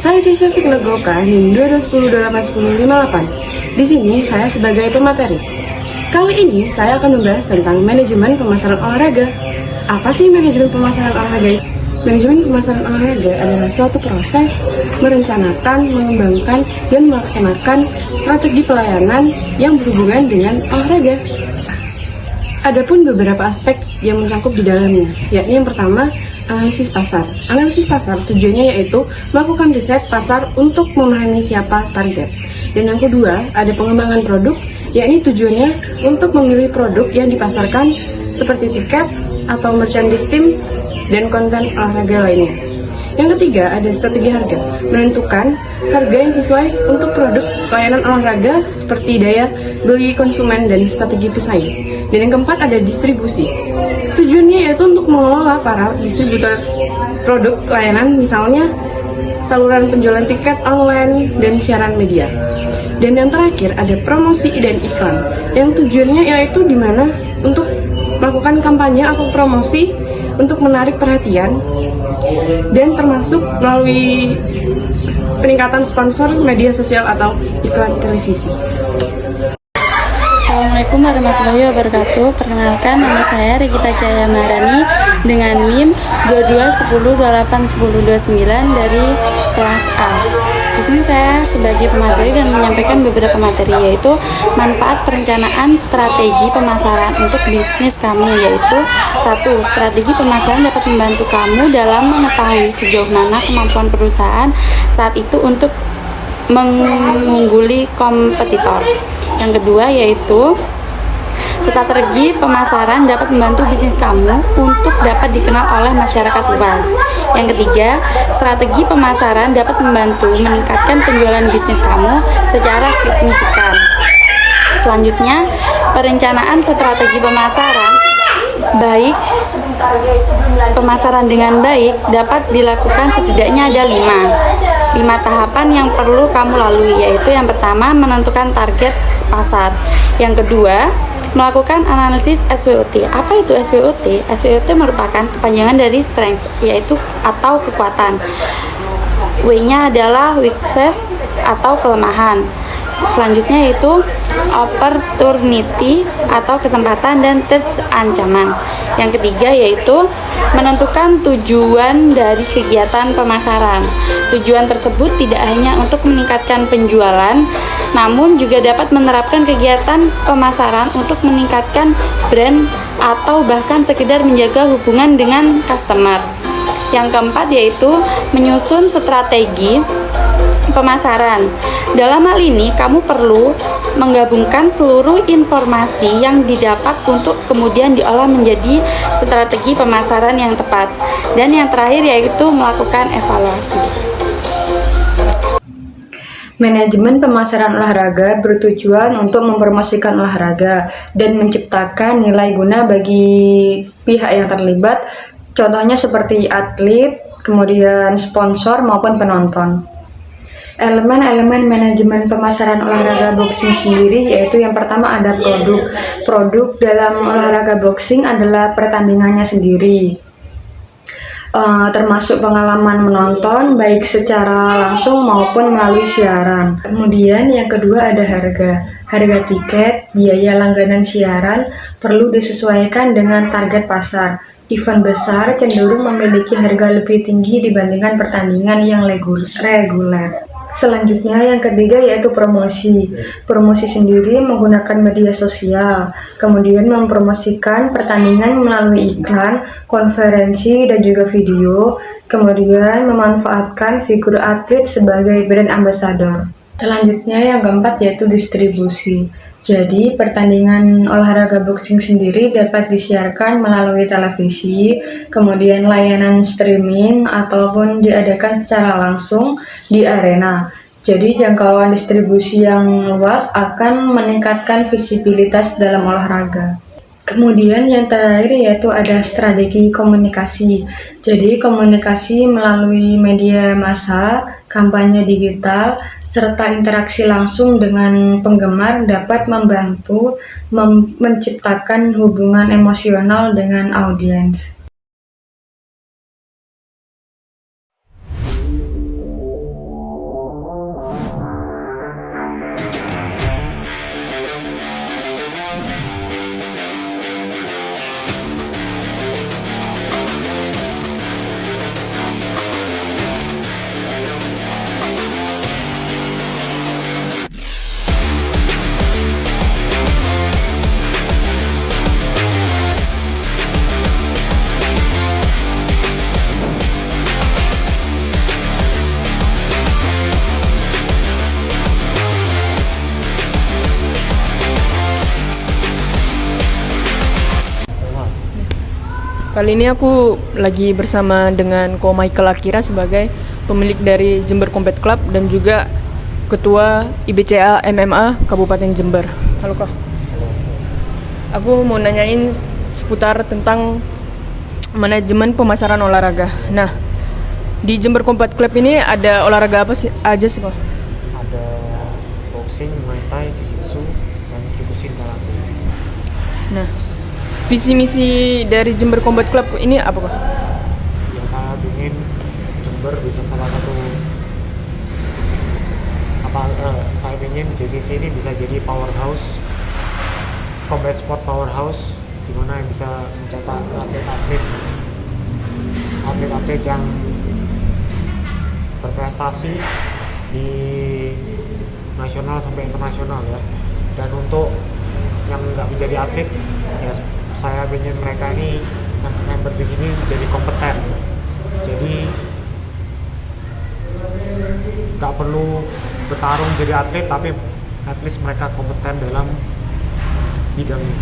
Saya Cisha Fiknagoka, NIM 2210281058. Di sini saya sebagai pemateri. Kali ini saya akan membahas tentang manajemen pemasaran olahraga. Apa sih manajemen pemasaran olahraga? Manajemen pemasaran olahraga adalah suatu proses merencanakan, mengembangkan, dan melaksanakan strategi pelayanan yang berhubungan dengan olahraga. Adapun beberapa aspek yang mencakup di dalamnya, yakni yang pertama, analisis pasar. Analisis pasar tujuannya yaitu melakukan riset pasar untuk memahami siapa target. Dan yang kedua, ada pengembangan produk, yakni tujuannya untuk memilih produk yang dipasarkan seperti tiket atau merchandise team dan konten olahraga lainnya. Yang ketiga, ada strategi harga, menentukan harga yang sesuai untuk produk layanan olahraga seperti daya beli konsumen dan strategi pesaing. Dan yang keempat, ada distribusi. Tujuannya yaitu untuk mengelola para distributor produk layanan, misalnya saluran penjualan tiket online dan siaran media. Dan yang terakhir, ada promosi dan iklan, yang tujuannya yaitu dimana untuk melakukan kampanye atau promosi untuk menarik perhatian dan termasuk melalui peningkatan sponsor media sosial atau iklan televisi. Assalamualaikum warahmatullahi wabarakatuh. Perkenalkan, nama saya Regita Jaya Maharani dengan NIM 2210281029 dari kelas A. Di sini saya sebagai pemateri dan menyampaikan beberapa materi, yaitu manfaat perencanaan strategi pemasaran untuk bisnis kamu, yaitu 1. Strategi pemasaran dapat membantu kamu dalam mengetahui sejauh mana kemampuan perusahaan saat itu untuk mengungguli kompetitor. Yang kedua yaitu strategi pemasaran dapat membantu bisnis kamu untuk dapat dikenal oleh masyarakat luas. Yang ketiga, strategi pemasaran dapat membantu meningkatkan penjualan bisnis kamu secara signifikan. Selanjutnya, perencanaan strategi pemasaran baik pemasaran dengan baik dapat dilakukan setidaknya ada 5 tahapan yang perlu kamu lalui, yaitu yang pertama, menentukan target pasar. Yang kedua, melakukan analisis SWOT. Apa itu SWOT? SWOT merupakan kepanjangan dari strength, yaitu atau kekuatan. W-nya adalah weakness atau kelemahan. Selanjutnya yaitu opportunity atau kesempatan, dan threat ancaman. Yang ketiga yaitu menentukan tujuan dari kegiatan pemasaran. Tujuan tersebut tidak hanya untuk meningkatkan penjualan, namun juga dapat menerapkan kegiatan pemasaran untuk meningkatkan brand atau bahkan sekedar menjaga hubungan dengan customer. Yang keempat yaitu menyusun strategi pemasaran. Dalam hal ini, kamu perlu menggabungkan seluruh informasi yang didapat untuk kemudian diolah menjadi strategi pemasaran yang tepat. Dan yang terakhir yaitu melakukan evaluasi. Manajemen pemasaran olahraga bertujuan untuk mempromosikan olahraga dan menciptakan nilai guna bagi pihak yang terlibat, contohnya seperti atlet, kemudian sponsor maupun penonton. Elemen-elemen manajemen pemasaran olahraga boxing sendiri yaitu yang pertama ada produk. Produk dalam olahraga boxing adalah pertandingannya sendiri, termasuk pengalaman menonton baik secara langsung maupun melalui siaran. Kemudian yang kedua ada harga. Harga tiket, biaya langganan siaran perlu disesuaikan dengan target pasar. Event besar cenderung memiliki harga lebih tinggi dibandingkan pertandingan yang reguler. Selanjutnya yang ketiga yaitu promosi. Promosi sendiri menggunakan media sosial, kemudian mempromosikan pertandingan melalui iklan, konferensi, dan juga video, kemudian memanfaatkan figur atlet sebagai brand ambassador. Selanjutnya yang keempat yaitu distribusi. Jadi pertandingan olahraga boxing sendiri dapat disiarkan melalui televisi, kemudian layanan streaming, ataupun diadakan secara langsung di arena. Jadi jangkauan distribusi yang luas akan meningkatkan visibilitas dalam olahraga. Kemudian yang terakhir yaitu ada strategi komunikasi. Jadi komunikasi melalui media massa, kampanye digital, serta interaksi langsung dengan penggemar dapat membantu menciptakan hubungan emosional dengan audiens. Kali ini aku lagi bersama dengan Ko Michael Akira sebagai pemilik dari Jember Combat Club dan juga Ketua IBCA MMA Kabupaten Jember. Halo Ko. Aku mau nanyain seputar tentang manajemen pemasaran olahraga. Nah, di Jember Combat Club ini ada olahraga apa aja sih Ko? Ada boxing, muay thai, jiu-jitsu, dan kikusin karate. Nah, visi misi dari Jember Combat Club ini apa Pak? Ya saya ingin Jember bisa salah satu saya ingin JCC ini bisa jadi powerhouse, combat sport powerhouse, di mana yang bisa mencetak atlet-atlet yang berprestasi di nasional sampai internasional ya. Dan untuk yang nggak menjadi atlet, ya saya ingin mereka ini yang member di sini menjadi kompeten. Jadi nggak perlu bertarung jadi atlet, tapi at least mereka kompeten dalam bidangnya.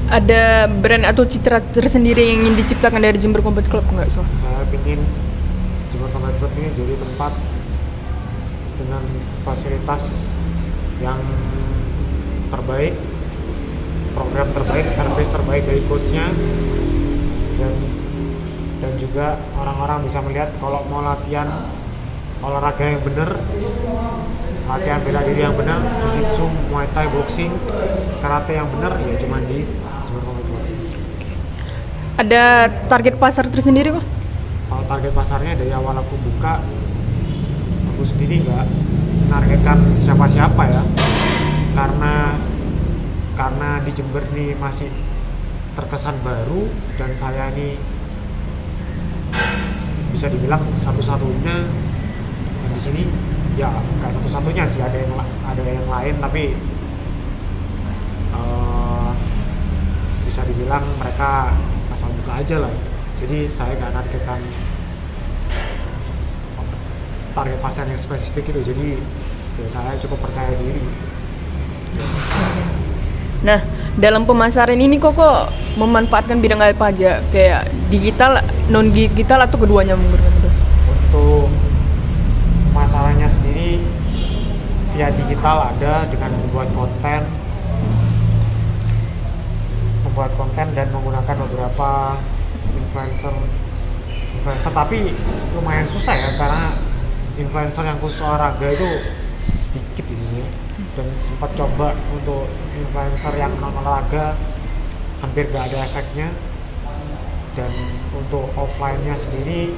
Ada brand atau citra tersendiri yang ingin diciptakan dari Jember Combat Club nggak so? Saya ingin Jember Combat Club ini jadi tempat dengan fasilitas yang terbaik, program terbaik, service terbaik dari coachnya, dan juga orang-orang bisa melihat kalau mau latihan olahraga yang benar, latihan bela diri yang benar, jiu-jitsu, muay thai, boxing, karate yang benar, ya cuma di Jember Combat Club. Ada target pasar tersendiri kok? Kalau target pasarnya dari awal aku buka, aku sendiri nggak menargetkan siapa-siapa ya, karena di Jember ini masih terkesan baru dan saya ini bisa dibilang satu-satunya di sini. Ya nggak satu-satunya sih, ada yang lain, tapi bisa dibilang mereka asal buka aja lah. Jadi saya nggak nargetkan target pasar yang spesifik itu, jadi ya saya cukup percaya diri. Nah, dalam pemasaran ini kok memanfaatkan bidang apa aja? Kayak digital, non digital atau keduanya menggunakan itu? Untuk pemasarannya sendiri via digital ada dengan membuat konten dan menggunakan beberapa influencer, tapi lumayan susah ya, karena influencer yang khusus olahraga itu sedikit di sini. Dan sempat coba untuk influencer yang non olahraga, hampir gak ada efeknya. Dan untuk offline-nya sendiri,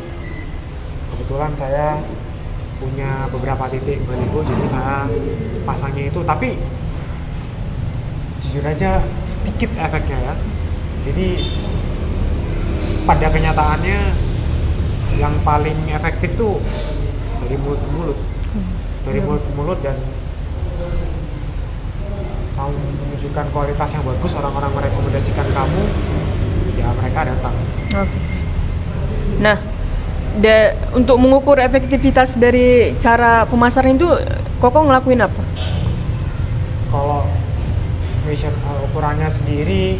kebetulan saya punya beberapa titik baliho, jadi saya pasangnya itu, tapi jujur aja sedikit efeknya ya. Jadi pada kenyataannya yang paling efektif tuh dari mulut ke mulut, dan mau menunjukkan kualitas yang bagus, orang-orang merekomendasikan kamu, ya mereka datang. Nah, untuk mengukur efektivitas dari cara pemasaran itu, Koko ngelakuin apa? Kalau ukurannya sendiri,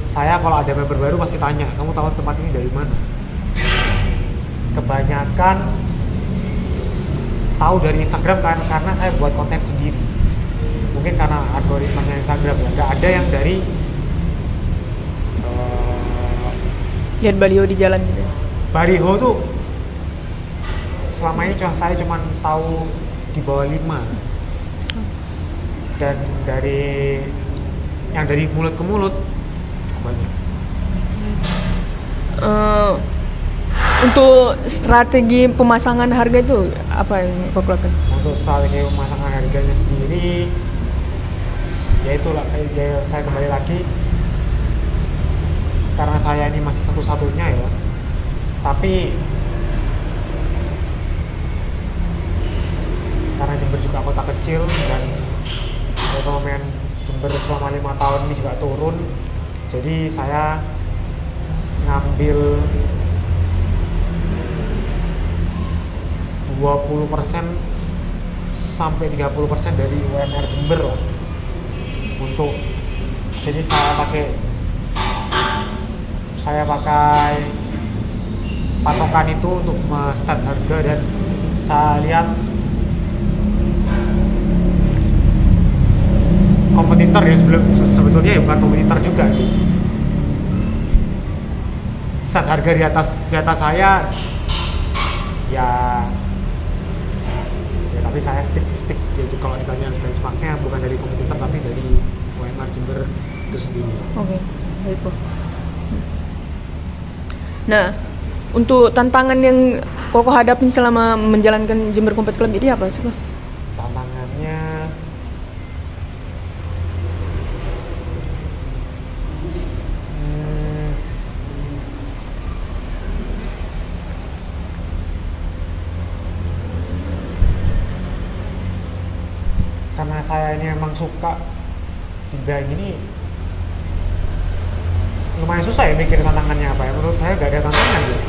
saya kalau ada member baru pasti tanya, kamu tahu tempat ini dari mana? Kebanyakan tahu dari Instagram karena saya buat konten sendiri. Mungkin karena algoritmanya Instagram ya, nggak ada yang dari lihat baliho di jalan gitu. Baliho tuh selama ini saya cuma tahu di bawah 5. Dan dari mulut ke mulut banyak. Untuk strategi pemasangan harga itu apa yang kau lakukan? Untuk strategi pemasangan harganya sendiri, ya itulah, saya kembali lagi, karena saya ini masih satu-satunya ya, tapi karena Jember juga kota kecil dan perekonomian Jember selama 5 tahun ini juga turun, jadi saya ngambil 20% sampai 30% dari UMR Jember lah. Jadi saya pakai saya pakai patokan itu untuk start harga, dan saya lihat kompetitor ya, sebetulnya ya bukan kompetitor juga sih, start harga di atas saya ya tapi saya stick jadi kalau ditanya benchmarknya bukan dari kompetitor tapi dari UMR Jember itu sendiri. Oke, baik Ko. Nah, untuk tantangan yang Koko hadapin selama menjalankan Jember Combat Club ini apa sih Ko? Tantangannya karena saya ini memang suka di bidang ini, lumayan susah ya mikir tantangannya apa ya. Menurut saya gak ada tantangan gitu.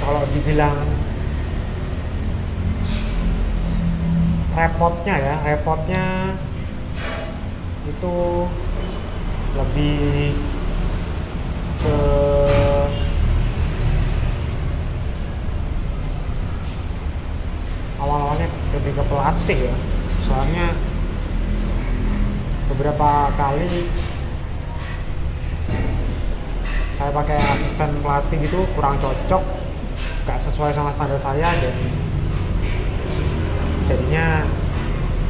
Kalau dibilang repotnya itu lebih ke awal-awalnya lebih ke pelatih ya, soalnya beberapa kali saya pakai asisten pelatih itu kurang cocok, gak sesuai sama standar saya, dan jadinya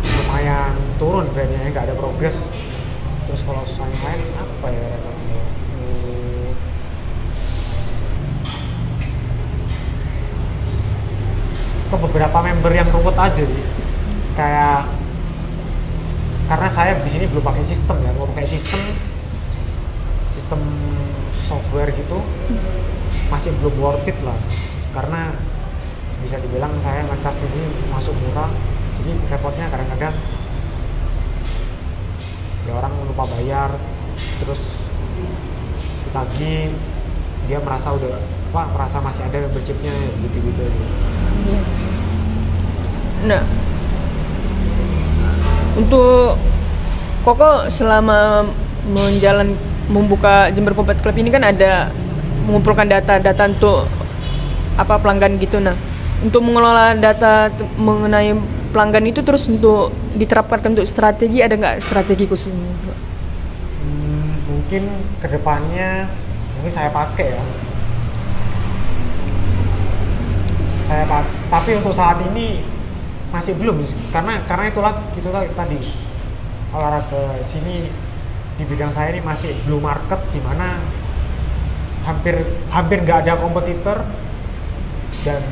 lumayan turun brandnya, gak ada progres. Terus kalau saya main apa ya ke beberapa member yang ruwet aja sih, kayak karena saya di sini belum pakai sistem ya, mau pakai sistem software gitu masih belum worth it lah, karena bisa dibilang saya ngecas ini masuk murah, jadi repotnya kadang-kadang ya orang lupa bayar, terus ditagih dia merasa masih ada membershipnya gitu-gitu aja. Nah, untuk Koko selama membuka Jember Combat Club ini kan ada mengumpulkan data-data untuk pelanggan gitu. Nah, untuk mengelola data mengenai pelanggan itu terus untuk diterapkan untuk strategi, ada nggak strategi khusus? Mungkin kedepannya saya pakai ya. Tapi untuk saat ini masih belum, karena itulah tadi olahraga sini di bidang saya ini masih belum market, di mana hampir nggak ada kompetitor, dan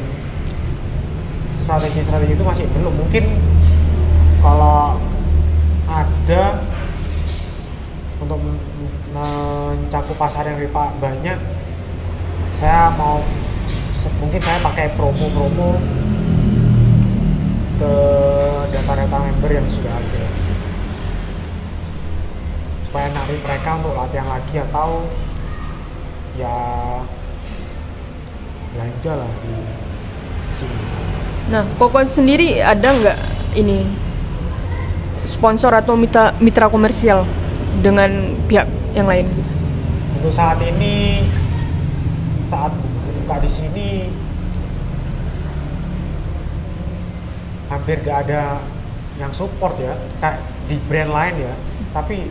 strategi itu masih belum. Mungkin kalau ada untuk mencakup pasar yang lebih banyak, mungkin saya pakai promo ke data member yang sudah ada, supaya narik mereka untuk latihan lagi atau ya belanja lah di sini. Nah, Koko sendiri ada nggak ini sponsor atau mitra komersial dengan pihak yang lain? Untuk saat ini, saat buka di sini hampir gak ada yang support ya, kayak di brand lain ya. Tapi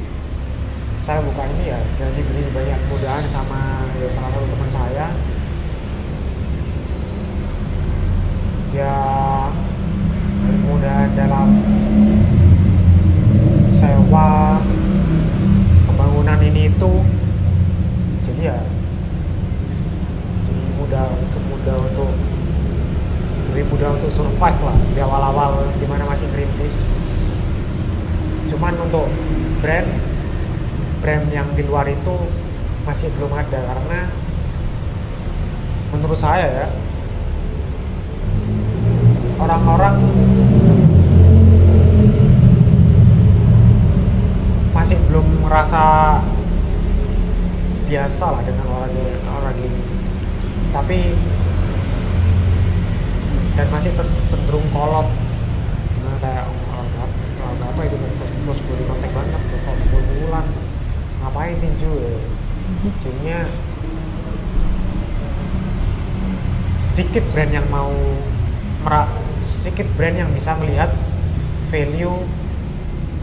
saya buka ini ya, dan diberi banyak kemudahan sama ya salah satu teman saya. Ya, kemudahan dalam sewa pembangunan ini itu, jadi ya lebih mudah untuk survive lah di awal-awal dimana masih merintis. Cuman untuk brand yang di luar itu masih belum ada, karena menurut saya ya, orang-orang masih belum merasa biasa lah dengan olahraga ini, dan masih cenderung kolot, nah, kayak olahraga apa itu terus body contact banget, kok bulan ngapain tinju ya, ujungnya sedikit brand yang mau sedikit brand yang bisa melihat value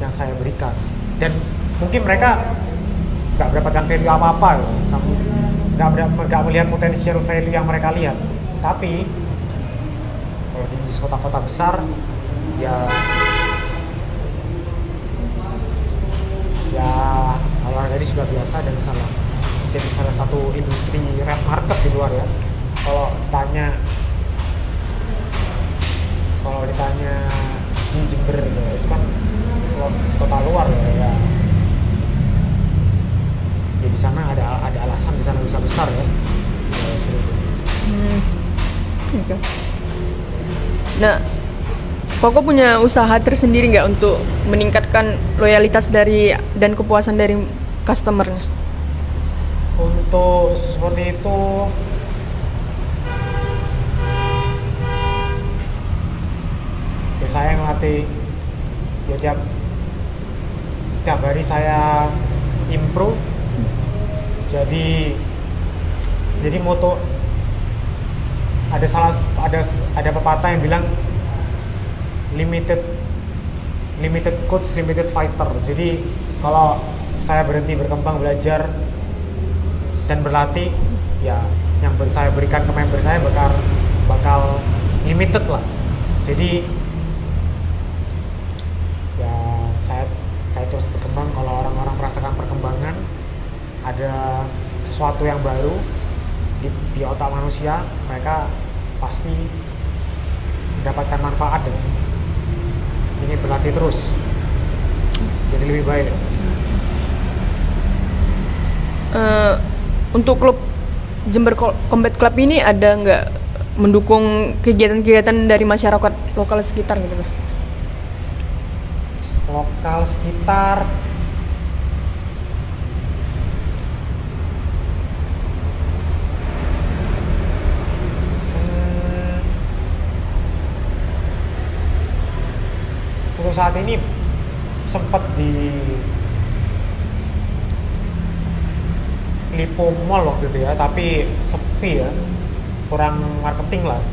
yang saya berikan, dan mungkin mereka nggak mendapatkan value apa-apa, nggak melihat potensial value yang mereka lihat. Tapi kalau di kota-kota besar ya olahraga ini sudah biasa dan jadi salah satu industri red market di luar ya. Kalau ditanya di Jember ya, itu kan kota luar ya di sana ada alasan di sana bisa besar ya. Oke. Nah, Koko punya usaha tersendiri nggak untuk meningkatkan loyalitas dan kepuasan dari customer-nya? Untuk seperti itu ya saya ngelatih ya tiap hari saya improve. Jadi moto ada pepatah yang bilang limited coach, limited fighter. Jadi kalau saya berhenti berkembang, belajar dan berlatih, ya yang saya berikan ke member saya bakal limited lah. Jadi ya saya terus berkembang. Kalau orang-orang merasakan perkembangan, ada sesuatu yang baru di otak manusia, mereka pasti mendapatkan manfaat dan ini berlatih terus jadi lebih baik. Untuk klub Jember Combat Club ini ada nggak mendukung kegiatan-kegiatan dari masyarakat lokal sekitar gitu? Lokal sekitar untuk saat ini sempat di Lipo Mall waktu itu ya, tapi sepi ya, kurang marketing lah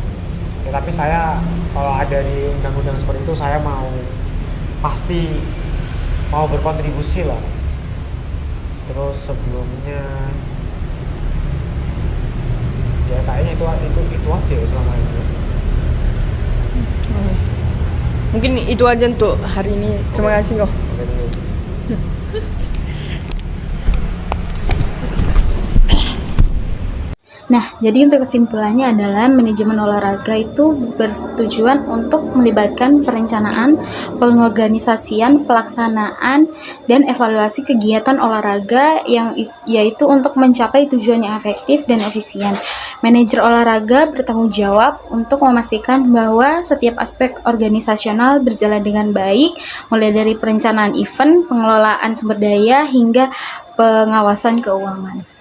ya. Tapi saya kalau ada di undang-undang seperti itu, saya pasti mau berkontribusi lah. Terus sebelumnya ya kayaknya itu aja ya selama ini. Mungkin itu aja untuk hari ini. Terima kasih kok. Nah, jadi untuk kesimpulannya adalah manajemen olahraga itu bertujuan untuk melibatkan perencanaan, pengorganisasian, pelaksanaan, dan evaluasi kegiatan olahraga yaitu untuk mencapai tujuan yang efektif dan efisien. Manajer olahraga bertanggung jawab untuk memastikan bahwa setiap aspek organisasional berjalan dengan baik, mulai dari perencanaan event, pengelolaan sumber daya, hingga pengawasan keuangan.